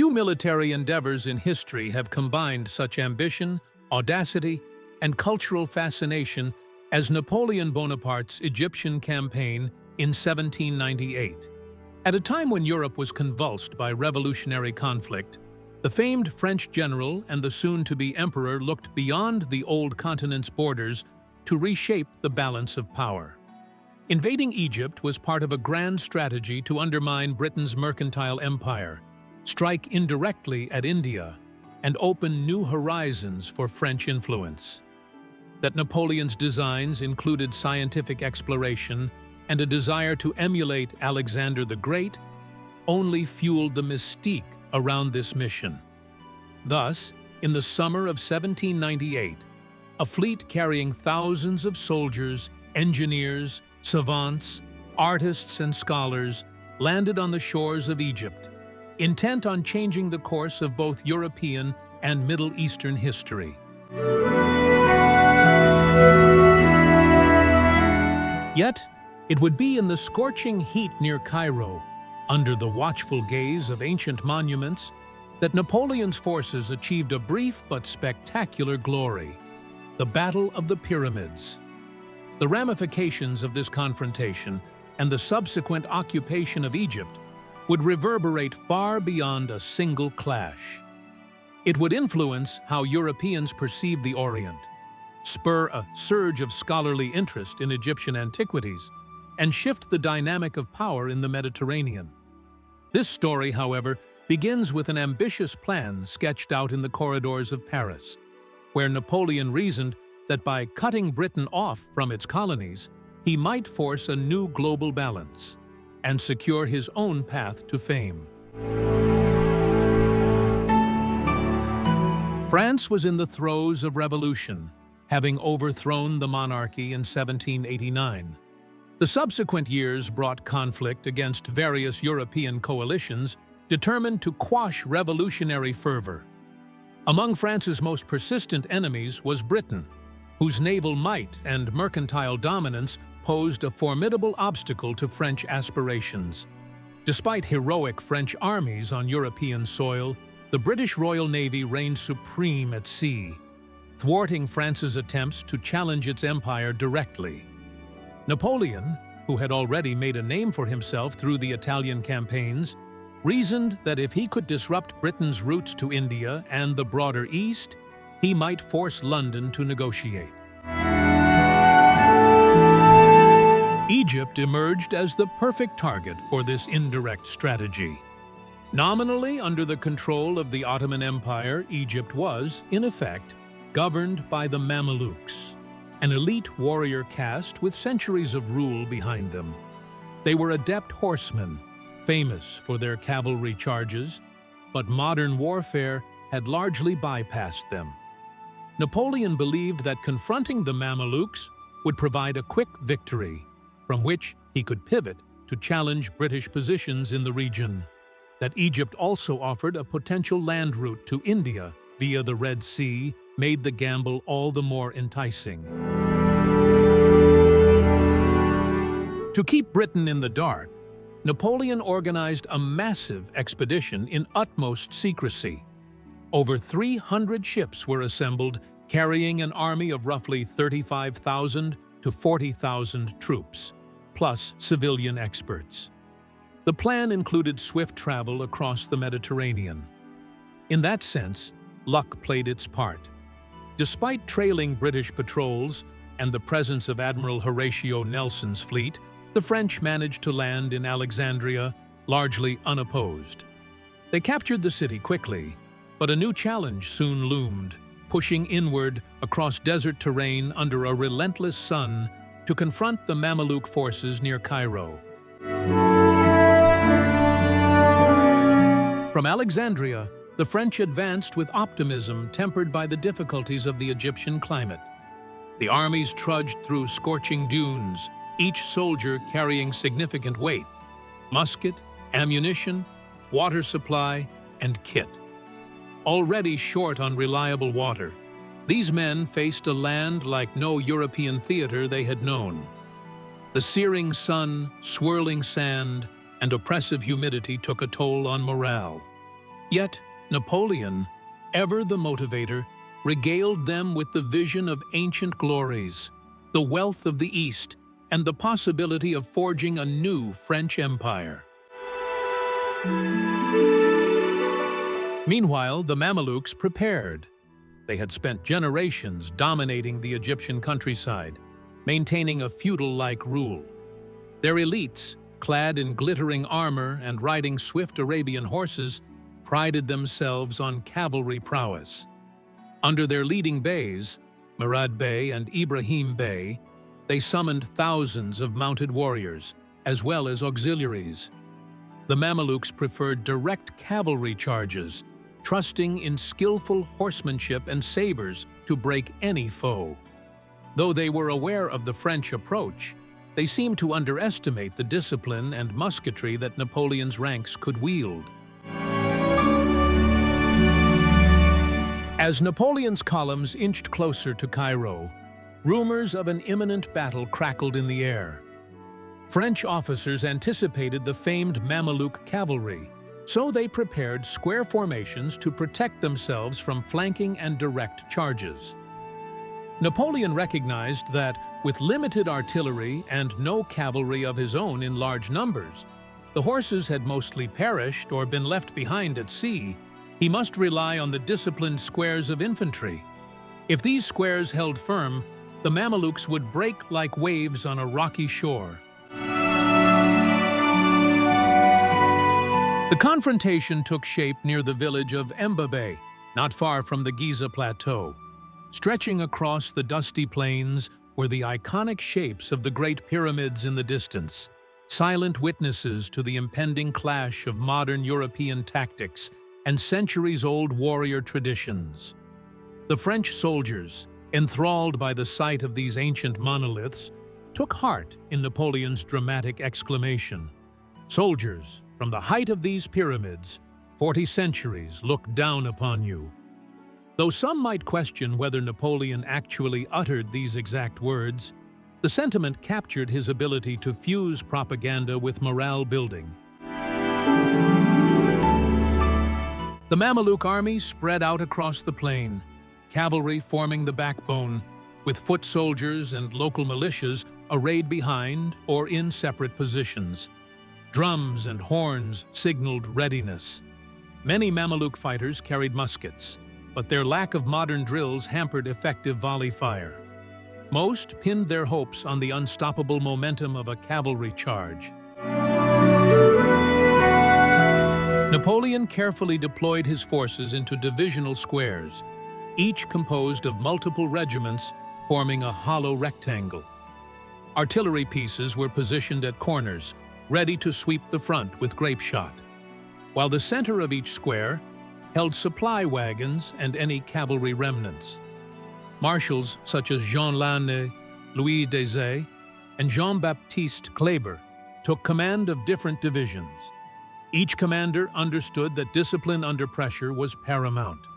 Few military endeavors in history have combined such ambition, audacity, and cultural fascination as Napoleon Bonaparte's Egyptian campaign in 1798. At a time when Europe was convulsed by revolutionary conflict, the famed French general and the soon-to-be emperor looked beyond the old continent's borders to reshape the balance of power. Invading Egypt was part of a grand strategy to undermine Britain's mercantile empire, strike indirectly at India, and open new horizons for French influence. That Napoleon's designs included scientific exploration and a desire to emulate Alexander the Great only fueled the mystique around this mission. Thus, in the summer of 1798, a fleet carrying thousands of soldiers, engineers, savants, artists, and scholars landed on the shores of Egypt, intent on changing the course of both European and Middle Eastern history. Yet, it would be in the scorching heat near Cairo, under the watchful gaze of ancient monuments, that Napoleon's forces achieved a brief but spectacular glory: the Battle of the Pyramids. The ramifications of this confrontation and the subsequent occupation of Egypt would reverberate far beyond a single clash. It would influence how Europeans perceived the Orient, spur a surge of scholarly interest in Egyptian antiquities, and shift the dynamic of power in the Mediterranean. This story, however, begins with an ambitious plan sketched out in the corridors of Paris, where Napoleon reasoned that by cutting Britain off from its colonies, he might force a new global balance and secure his own path to fame. France was in the throes of revolution, having overthrown the monarchy in 1789. The subsequent years brought conflict against various European coalitions determined to quash revolutionary fervor. Among France's most persistent enemies was Britain, whose naval might and mercantile dominance posed a formidable obstacle to French aspirations. Despite heroic French armies on European soil, the British Royal Navy reigned supreme at sea, thwarting France's attempts to challenge its empire directly. Napoleon, who had already made a name for himself through the Italian campaigns, reasoned that if he could disrupt Britain's routes to India and the broader East, he might force London to negotiate. Egypt emerged as the perfect target for this indirect strategy. Nominally under the control of the Ottoman Empire, Egypt was, in effect, governed by the Mamelukes, an elite warrior caste with centuries of rule behind them. They were adept horsemen, famous for their cavalry charges, but modern warfare had largely bypassed them. Napoleon believed that confronting the Mamelukes would provide a quick victory, from which he could pivot to challenge British positions in the region. That Egypt also offered a potential land route to India via the Red Sea made the gamble all the more enticing. To keep Britain in the dark, Napoleon organized a massive expedition in utmost secrecy. Over 300 ships were assembled, carrying an army of roughly 35,000 to 40,000 troops, plus civilian experts. The plan included swift travel across the Mediterranean. In that sense, luck played its part. Despite trailing British patrols and the presence of Admiral Horatio Nelson's fleet, the French managed to land in Alexandria, largely unopposed. They captured the city quickly, but a new challenge soon loomed, pushing inward across desert terrain under a relentless sun to confront the Mameluke forces near Cairo. From Alexandria, the French advanced with optimism tempered by the difficulties of the Egyptian climate. The armies trudged through scorching dunes, each soldier carrying significant weight: musket, ammunition, water supply, and kit. Already short on reliable water, these men faced a land like no European theater they had known. The searing sun, swirling sand, and oppressive humidity took a toll on morale. Yet Napoleon, ever the motivator, regaled them with the vision of ancient glories, the wealth of the East, and the possibility of forging a new French empire. Meanwhile, the Mamelukes prepared. They had spent generations dominating the Egyptian countryside, maintaining a feudal-like rule. Their elites, clad in glittering armor and riding swift Arabian horses, prided themselves on cavalry prowess. Under their leading beys, Murad Bey and Ibrahim Bey, they summoned thousands of mounted warriors, as well as auxiliaries. The Mamelukes preferred direct cavalry charges, trusting in skillful horsemanship and sabers to break any foe. Though they were aware of the French approach, they seemed to underestimate the discipline and musketry that Napoleon's ranks could wield. As Napoleon's columns inched closer to Cairo, rumors of an imminent battle crackled in the air. French officers anticipated the famed Mameluke cavalry, so they prepared square formations to protect themselves from flanking and direct charges. Napoleon recognized that, with limited artillery and no cavalry of his own in large numbers, the horses had mostly perished or been left behind at sea. He must rely on the disciplined squares of infantry. If these squares held firm, the Mamelukes would break like waves on a rocky shore. The confrontation took shape near the village of Mbabe, not far from the Giza Plateau. Stretching across the dusty plains were the iconic shapes of the Great Pyramids in the distance, silent witnesses to the impending clash of modern European tactics and centuries-old warrior traditions. The French soldiers, enthralled by the sight of these ancient monoliths, took heart in Napoleon's dramatic exclamation. "Soldiers, from the height of these pyramids, 40 centuries look down upon you." Though some might question whether Napoleon actually uttered these exact words, the sentiment captured his ability to fuse propaganda with morale building. The Mameluke army spread out across the plain, cavalry forming the backbone, with foot soldiers and local militias arrayed behind or in separate positions. Drums and horns signaled readiness. Many Mameluke fighters carried muskets, but their lack of modern drills hampered effective volley fire. Most pinned their hopes on the unstoppable momentum of a cavalry charge. Napoleon carefully deployed his forces into divisional squares, each composed of multiple regiments forming a hollow rectangle. Artillery pieces were positioned at corners, ready to sweep the front with grape shot, while the center of each square held supply wagons and any cavalry remnants. Marshals such as Jean Lannes, Louis Desay, and Jean-Baptiste Kleber took command of different divisions. Each commander understood that discipline under pressure was paramount.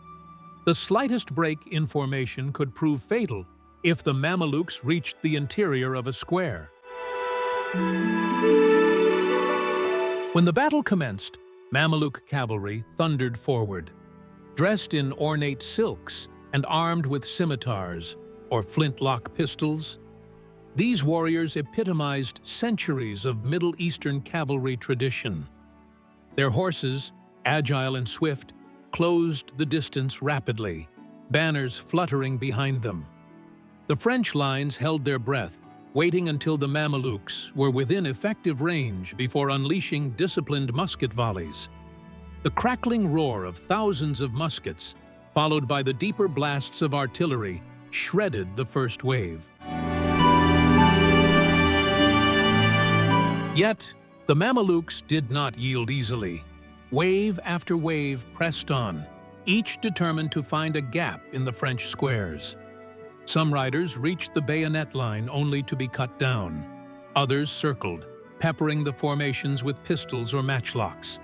The slightest break in formation could prove fatal if the Mamelukes reached the interior of a square. When the battle commenced, Mameluke cavalry thundered forward. Dressed in ornate silks and armed with scimitars or flintlock pistols, these warriors epitomized centuries of Middle Eastern cavalry tradition. Their horses, agile and swift, closed the distance rapidly, banners fluttering behind them. The French lines held their breath, waiting until the Mamelukes were within effective range before unleashing disciplined musket volleys. The crackling roar of thousands of muskets, followed by the deeper blasts of artillery, shredded the first wave. Yet, the Mamelukes did not yield easily. Wave after wave pressed on, each determined to find a gap in the French squares. Some riders reached the bayonet line only to be cut down. Others circled, peppering the formations with pistols or matchlocks.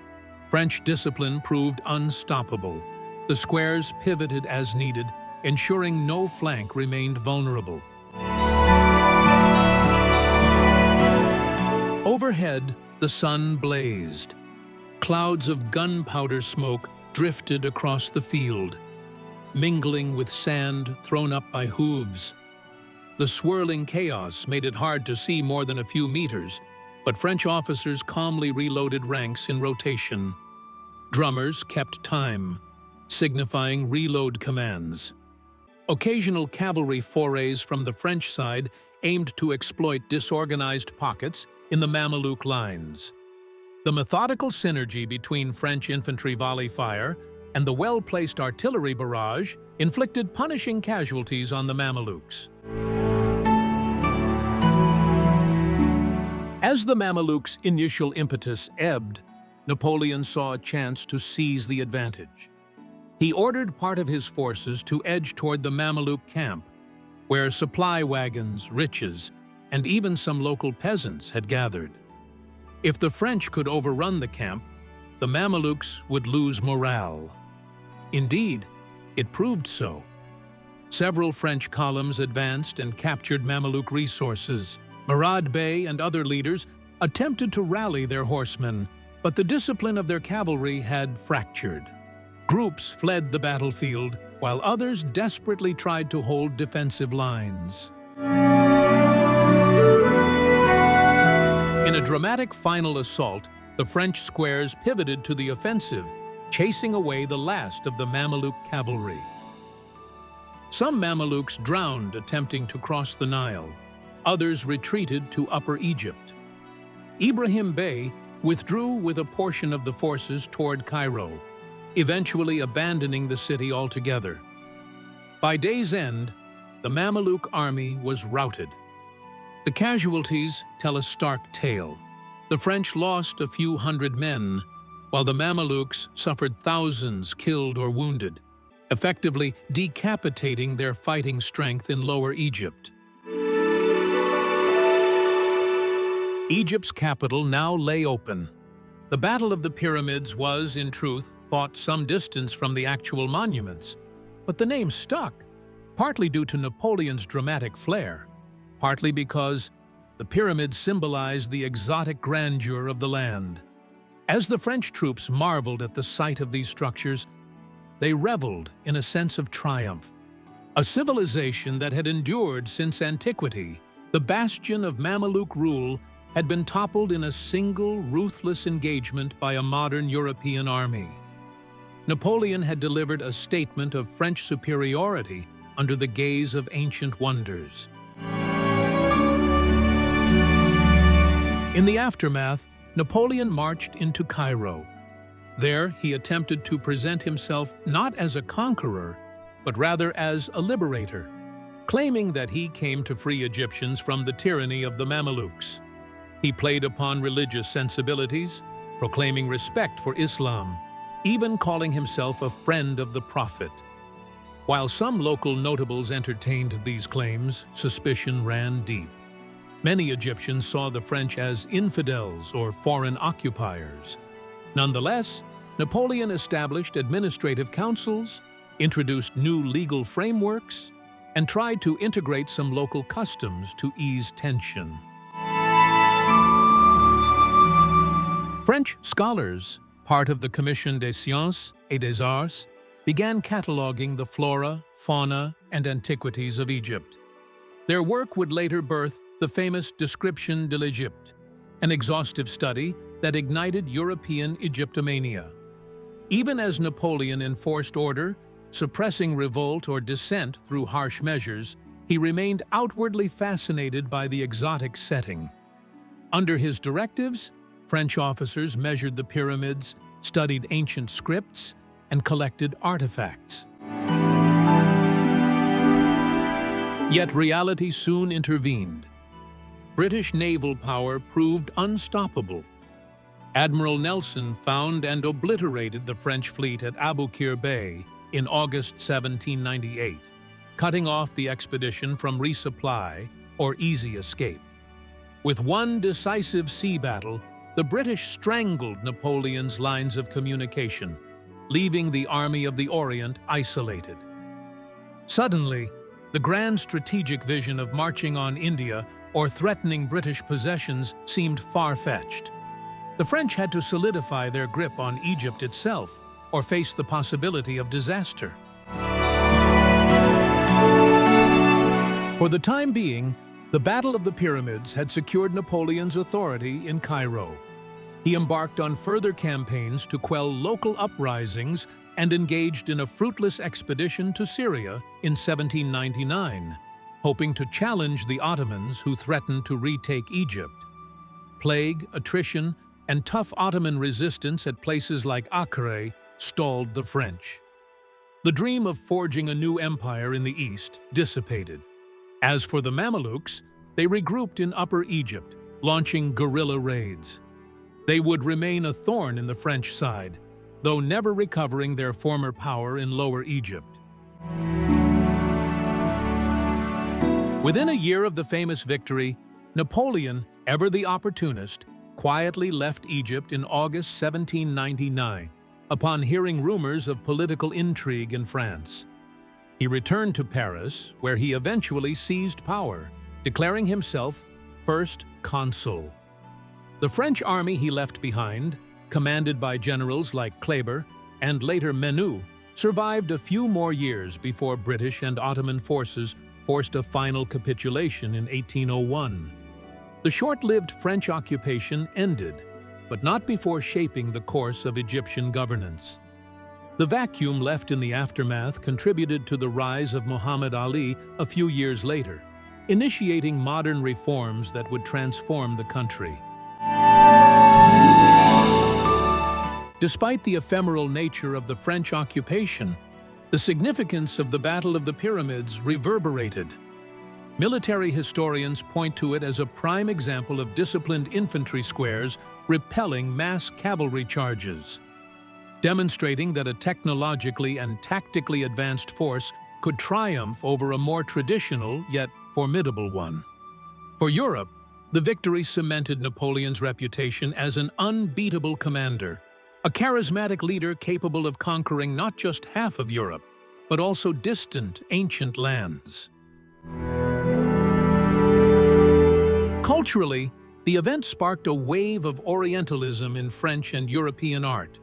French discipline proved unstoppable. The squares pivoted as needed, ensuring no flank remained vulnerable. Overhead, the sun blazed. Clouds of gunpowder smoke drifted across the field, mingling with sand thrown up by hooves. The swirling chaos made it hard to see more than a few meters, but French officers calmly reloaded ranks in rotation. Drummers kept time, signifying reload commands. Occasional cavalry forays from the French side aimed to exploit disorganized pockets in the Mameluke lines. The methodical synergy between French infantry volley fire and the well-placed artillery barrage inflicted punishing casualties on the Mamelukes. As the Mamelukes' initial impetus ebbed, Napoleon saw a chance to seize the advantage. He ordered part of his forces to edge toward the Mameluke camp, where supply wagons, riches, and even some local peasants had gathered. If the French could overrun the camp, the Mamelukes would lose morale. Indeed, it proved so. Several French columns advanced and captured Mameluke resources. Murad Bey and other leaders attempted to rally their horsemen, but the discipline of their cavalry had fractured. Groups fled the battlefield, while others desperately tried to hold defensive lines. In a dramatic final assault, the French squares pivoted to the offensive, chasing away the last of the Mameluke cavalry. Some Mamelukes drowned attempting to cross the Nile. Others retreated to Upper Egypt. Ibrahim Bey withdrew with a portion of the forces toward Cairo, eventually abandoning the city altogether. By day's end, the Mameluke army was routed. The casualties tell a stark tale. The French lost a few hundred men, while the Mamelukes suffered thousands killed or wounded, effectively decapitating their fighting strength in Lower Egypt. Egypt's capital now lay open. The Battle of the Pyramids was, in truth, fought some distance from the actual monuments, but the name stuck, partly due to Napoleon's dramatic flair, partly because the pyramids symbolized the exotic grandeur of the land. As the French troops marveled at the sight of these structures, they reveled in a sense of triumph. A civilization that had endured since antiquity, the bastion of Mameluke rule, had been toppled in a single, ruthless engagement by a modern European army. Napoleon had delivered a statement of French superiority under the gaze of ancient wonders. In the aftermath, Napoleon marched into Cairo. There, he attempted to present himself not as a conqueror, but rather as a liberator, claiming that he came to free Egyptians from the tyranny of the Mamelukes. He played upon religious sensibilities, proclaiming respect for Islam, even calling himself a friend of the Prophet. While some local notables entertained these claims, suspicion ran deep. Many Egyptians saw the French as infidels or foreign occupiers. Nonetheless, Napoleon established administrative councils, introduced new legal frameworks, and tried to integrate some local customs to ease tension. French scholars, part of the Commission des Sciences et des Arts, began cataloging the flora, fauna, and antiquities of Egypt. Their work would later birth the famous Description de l'Egypte, an exhaustive study that ignited European Egyptomania. Even as Napoleon enforced order, suppressing revolt or dissent through harsh measures, he remained outwardly fascinated by the exotic setting. Under his directives, French officers measured the pyramids, studied ancient scripts, and collected artifacts. Yet reality soon intervened. British naval power proved unstoppable. Admiral Nelson found and obliterated the French fleet at Aboukir Bay in August 1798, cutting off the expedition from resupply or easy escape. With one decisive sea battle, the British strangled Napoleon's lines of communication, leaving the Army of the Orient isolated. Suddenly, the grand strategic vision of marching on India or threatening British possessions seemed far-fetched. The French had to solidify their grip on Egypt itself, or face the possibility of disaster. For the time being, the Battle of the Pyramids had secured Napoleon's authority in Cairo. He embarked on further campaigns to quell local uprisings and engaged in a fruitless expedition to Syria in 1799, hoping to challenge the Ottomans who threatened to retake Egypt. Plague, attrition, and tough Ottoman resistance at places like Acre stalled the French. The dream of forging a new empire in the east dissipated. As for the Mamelukes, they regrouped in Upper Egypt, launching guerrilla raids. They would remain a thorn in the French side, though never recovering their former power in Lower Egypt. Within a year of the famous victory, Napoleon, ever the opportunist, quietly left Egypt in August 1799, upon hearing rumors of political intrigue in France. He returned to Paris, where he eventually seized power, declaring himself first consul. The French army he left behind, commanded by generals like Kleber and later Menou, survived a few more years before British and Ottoman forces forced a final capitulation in 1801. The short-lived French occupation ended, but not before shaping the course of Egyptian governance. The vacuum left in the aftermath contributed to the rise of Muhammad Ali a few years later, initiating modern reforms that would transform the country. Despite the ephemeral nature of the French occupation, the significance of the Battle of the Pyramids reverberated. Military historians point to it as a prime example of disciplined infantry squares repelling mass cavalry charges, demonstrating that a technologically and tactically advanced force could triumph over a more traditional yet formidable one. For Europe, the victory cemented Napoleon's reputation as an unbeatable commander, a charismatic leader capable of conquering not just half of Europe, but also distant, ancient lands. Culturally, the event sparked a wave of Orientalism in French and European art.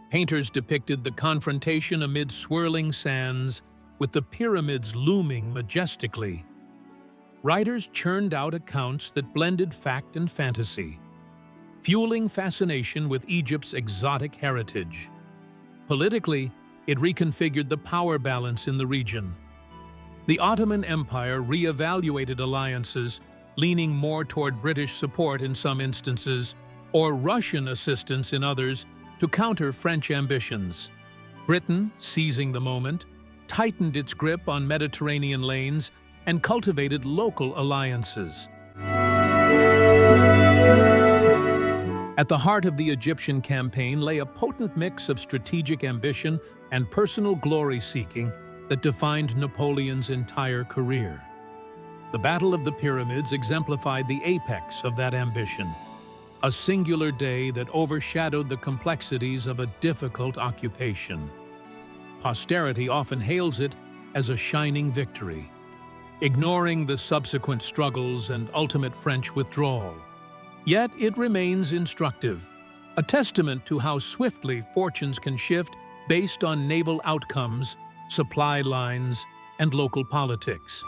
Painters depicted the confrontation amid swirling sands, with the pyramids looming majestically. Writers churned out accounts that blended fact and fantasy, fueling fascination with Egypt's exotic heritage. Politically, it reconfigured the power balance in the region. The Ottoman Empire re-evaluated alliances, leaning more toward British support in some instances, or Russian assistance in others, to counter French ambitions. Britain, seizing the moment, tightened its grip on Mediterranean lanes and cultivated local alliances. At the heart of the Egyptian campaign lay a potent mix of strategic ambition and personal glory-seeking that defined Napoleon's entire career. The Battle of the Pyramids exemplified the apex of that ambition, a singular day that overshadowed the complexities of a difficult occupation. Posterity often hails it as a shining victory, ignoring the subsequent struggles and ultimate French withdrawal. Yet it remains instructive, a testament to how swiftly fortunes can shift based on naval outcomes, supply lines, and local politics.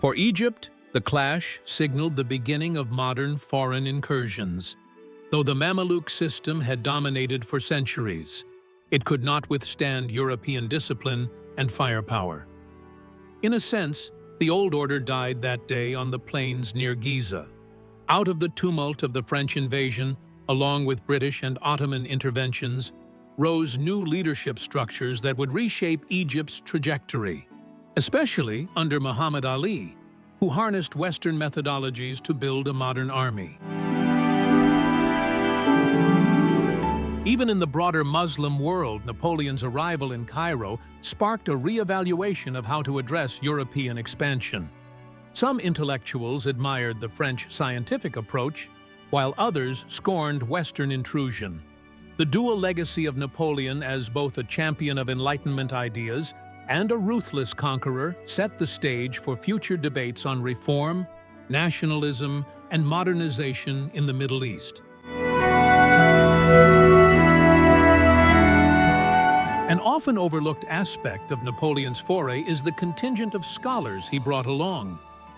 For Egypt, the clash signaled the beginning of modern foreign incursions. Though the Mameluke system had dominated for centuries, it could not withstand European discipline and firepower. In a sense, the old order died that day on the plains near Giza. Out of the tumult of the French invasion, along with British and Ottoman interventions, rose new leadership structures that would reshape Egypt's trajectory, especially under Muhammad Ali, who harnessed Western methodologies to build a modern army. Even in the broader Muslim world, Napoleon's arrival in Cairo sparked a re-evaluation of how to address European expansion. Some intellectuals admired the French scientific approach, while others scorned Western intrusion. The dual legacy of Napoleon as both a champion of Enlightenment ideas and a ruthless conqueror set the stage for future debates on reform, nationalism, and modernization in the Middle East. An often overlooked aspect of Napoleon's foray is the contingent of scholars he brought along,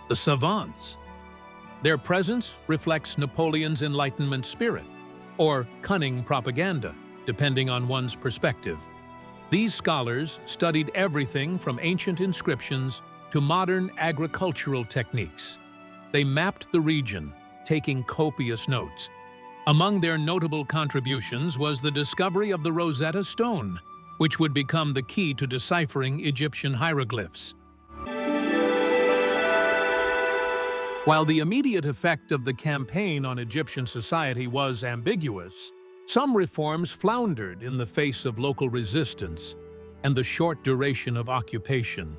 the savants. Their presence reflects Napoleon's Enlightenment spirit, or cunning propaganda, depending on one's perspective. These scholars studied everything from ancient inscriptions to modern agricultural techniques. They mapped the region, taking copious notes. Among their notable contributions was the discovery of the Rosetta Stone, which would become the key to deciphering Egyptian hieroglyphs. While the immediate effect of the campaign on Egyptian society was ambiguous, some reforms floundered in the face of local resistance and the short duration of occupation.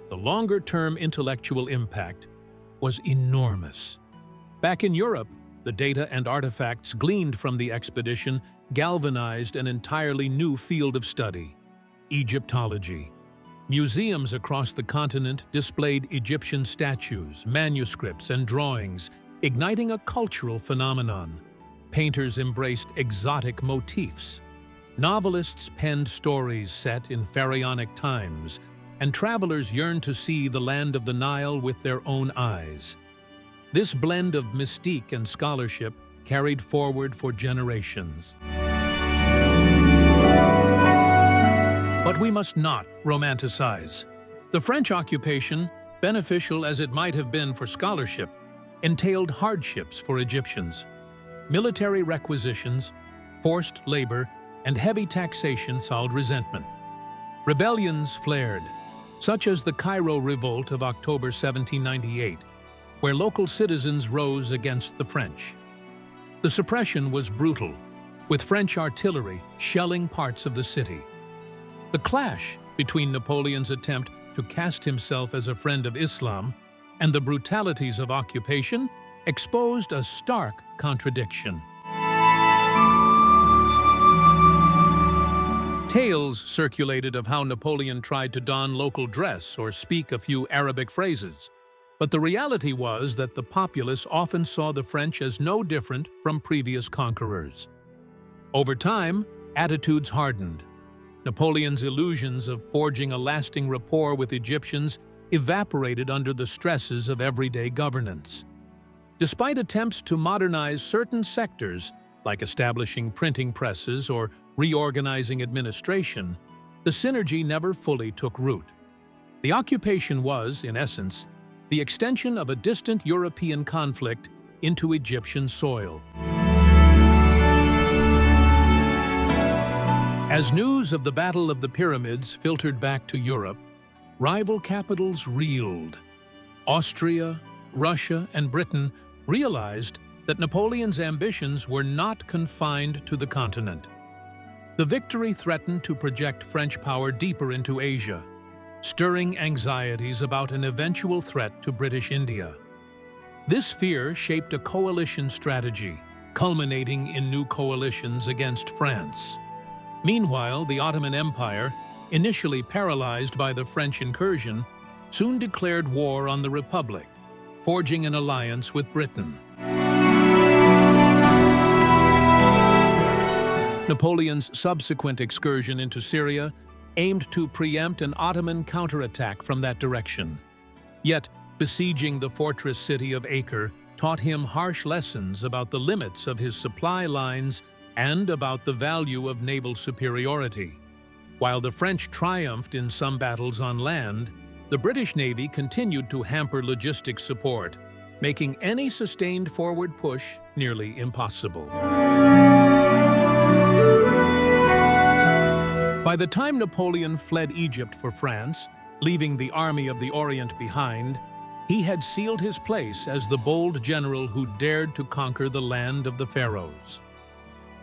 The longer-term intellectual impact was enormous. Back in Europe, the data and artifacts gleaned from the expedition galvanized an entirely new field of study: Egyptology. Museums across the continent displayed Egyptian statues, manuscripts, and drawings, igniting a cultural phenomenon. Painters embraced exotic motifs. Novelists penned stories set in pharaonic times, and travelers yearned to see the land of the Nile with their own eyes. This blend of mystique and scholarship carried forward for generations. But we must not romanticize. The French occupation, beneficial as it might have been for scholarship, entailed hardships for Egyptians. Military requisitions, forced labor, and heavy taxation sowed resentment. Rebellions flared, such as the Cairo Revolt of October 1798, where local citizens rose against the French. The suppression was brutal, with French artillery shelling parts of the city. The clash between Napoleon's attempt to cast himself as a friend of Islam and the brutalities of occupation exposed a stark contradiction. Tales circulated of how Napoleon tried to don local dress or speak a few Arabic phrases, but the reality was that the populace often saw the French as no different from previous conquerors. Over time, attitudes hardened. Napoleon's illusions of forging a lasting rapport with Egyptians evaporated under the stresses of everyday governance. Despite attempts to modernize certain sectors, like establishing printing presses or reorganizing administration, the synergy never fully took root. The occupation was, in essence, the extension of a distant European conflict into Egyptian soil. As news of the Battle of the Pyramids filtered back to Europe, rival capitals reeled. Austria, Russia, and Britain realized that Napoleon's ambitions were not confined to the continent. The victory threatened to project French power deeper into Asia, stirring anxieties about an eventual threat to British India. This fear shaped a coalition strategy, culminating in new coalitions against France. Meanwhile, the Ottoman Empire, initially paralyzed by the French incursion, soon declared war on the Republic, forging an alliance with Britain. Napoleon's subsequent excursion into Syria aimed to preempt an Ottoman counterattack from that direction. Yet, besieging the fortress city of Acre taught him harsh lessons about the limits of his supply lines and about the value of naval superiority. While the French triumphed in some battles on land, the British Navy continued to hamper logistic support, making any sustained forward push nearly impossible. By the time Napoleon fled Egypt for France, leaving the Army of the Orient behind, he had sealed his place as the bold general who dared to conquer the land of the pharaohs.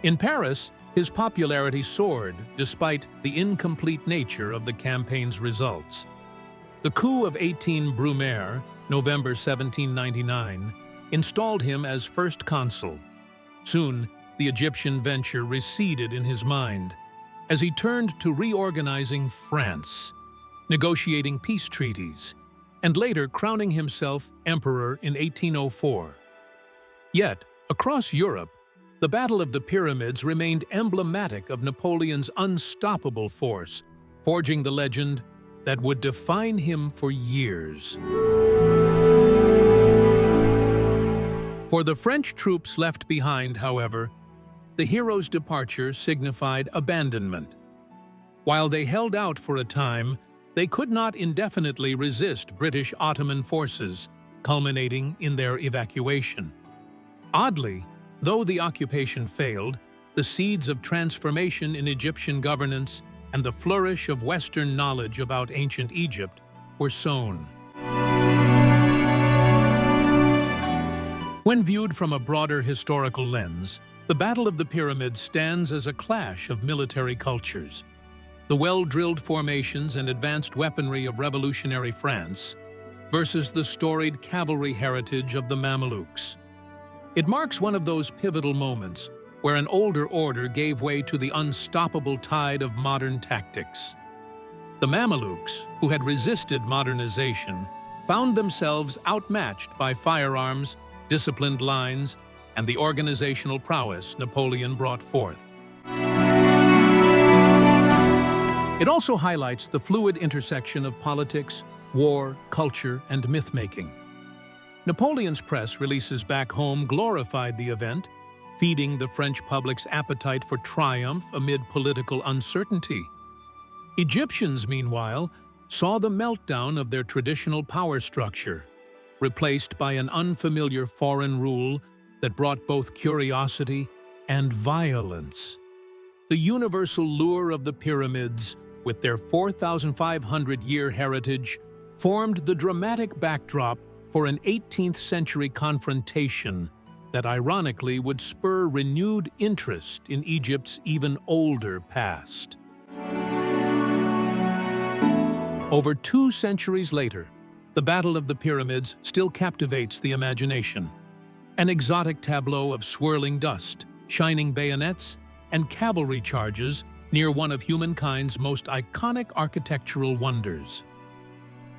In Paris, his popularity soared despite the incomplete nature of the campaign's results. The coup of 18 Brumaire, November 1799, installed him as first consul. Soon, the Egyptian venture receded in his mind, as he turned to reorganizing France, negotiating peace treaties, and later crowning himself emperor in 1804. Yet, across Europe, The Battle of the Pyramids remained emblematic of Napoleon's unstoppable force, forging the legend that would define him for years. For the French troops left behind, however, the hero's departure signified abandonment. While they held out for a time, they could not indefinitely resist British Ottoman forces, culminating in their evacuation. Oddly, though the occupation failed, the seeds of transformation in Egyptian governance and the flourish of Western knowledge about ancient Egypt were sown. When viewed from a broader historical lens, the Battle of the Pyramids stands as a clash of military cultures. The well-drilled formations and advanced weaponry of revolutionary France versus the storied cavalry heritage of the Mamelukes. It marks one of those pivotal moments where an older order gave way to the unstoppable tide of modern tactics. The Mamelukes, who had resisted modernization, found themselves outmatched by firearms, disciplined lines, and the organizational prowess Napoleon brought forth. It also highlights the fluid intersection of politics, war, culture, and myth-making. Napoleon's press releases back home glorified the event, feeding the French public's appetite for triumph amid political uncertainty. Egyptians, meanwhile, saw the meltdown of their traditional power structure, replaced by an unfamiliar foreign rule that brought both curiosity and violence. The universal lure of the pyramids, with their 4,500-year heritage, formed the dramatic backdrop for an 18th-century confrontation that ironically would spur renewed interest in Egypt's even older past. Over 2 centuries later, the Battle of the Pyramids still captivates the imagination. An exotic tableau of swirling dust, shining bayonets, and cavalry charges near one of humankind's most iconic architectural wonders.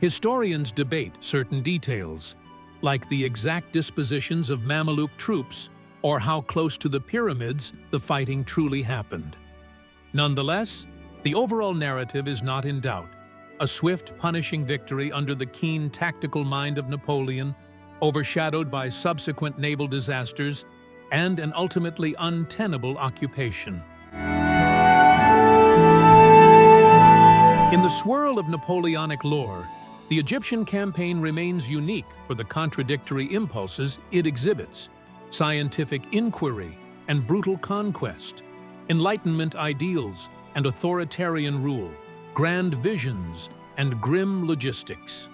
Historians debate certain details, like the exact dispositions of Mameluke troops or how close to the pyramids the fighting truly happened. Nonetheless, the overall narrative is not in doubt. A swift, punishing victory under the keen tactical mind of Napoleon, overshadowed by subsequent naval disasters and an ultimately untenable occupation. In the swirl of Napoleonic lore, the Egyptian campaign remains unique for the contradictory impulses it exhibits: scientific inquiry and brutal conquest, Enlightenment ideals and authoritarian rule, grand visions and grim logistics.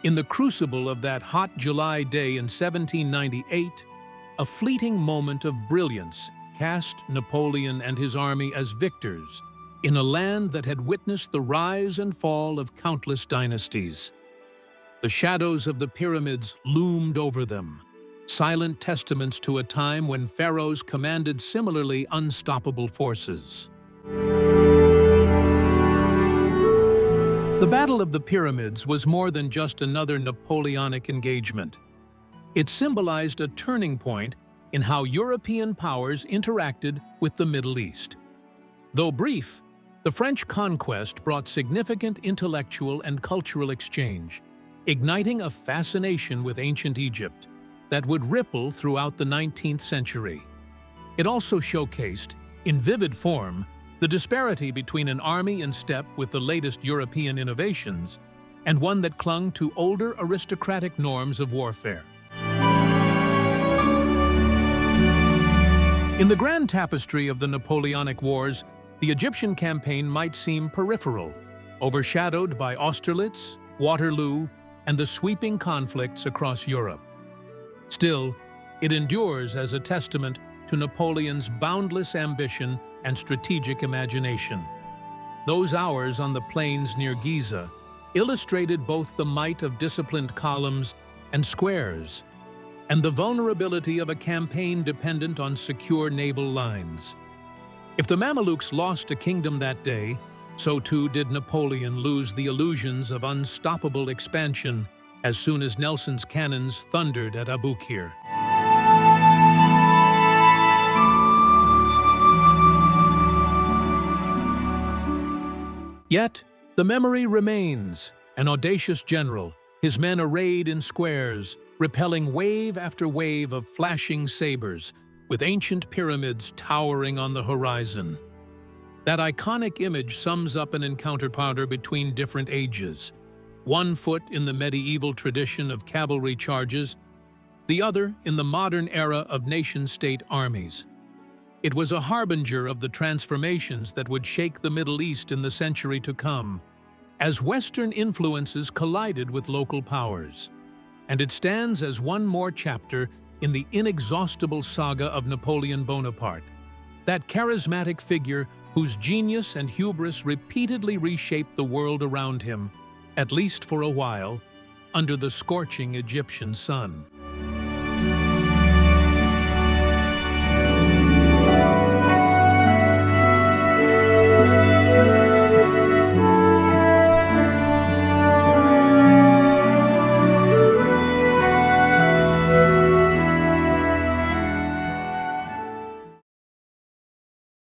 In the crucible of that hot July day in 1798, a fleeting moment of brilliance cast Napoleon and his army as victors in a land that had witnessed the rise and fall of countless dynasties. The shadows of the pyramids loomed over them, silent testaments to a time when pharaohs commanded similarly unstoppable forces. The Battle of the Pyramids was more than just another Napoleonic engagement. It symbolized a turning point in how European powers interacted with the Middle East. Though brief, the French conquest brought significant intellectual and cultural exchange, igniting a fascination with ancient Egypt that would ripple throughout the 19th century. It also showcased, in vivid form, the disparity between an army in step with the latest European innovations and one that clung to older aristocratic norms of warfare. In the grand tapestry of the Napoleonic Wars, the Egyptian campaign might seem peripheral, overshadowed by Austerlitz, Waterloo, and the sweeping conflicts across Europe. Still, it endures as a testament to Napoleon's boundless ambition and strategic imagination. Those hours on the plains near Giza illustrated both the might of disciplined columns and squares, and the vulnerability of a campaign dependent on secure naval lines. If the Mamelukes lost a kingdom that day, so too did Napoleon lose the illusions of unstoppable expansion as soon as Nelson's cannons thundered at Abukir. Yet, the memory remains, an audacious general, his men arrayed in squares, repelling wave after wave of flashing sabers, with ancient pyramids towering on the horizon. That iconic image sums up an encounter between different ages, one foot in the medieval tradition of cavalry charges, the other in the modern era of nation-state armies. It was a harbinger of the transformations that would shake the Middle East in the century to come, as Western influences collided with local powers. And it stands as one more chapter in the inexhaustible saga of Napoleon Bonaparte, that charismatic figure whose genius and hubris repeatedly reshaped the world around him, at least for a while, under the scorching Egyptian sun.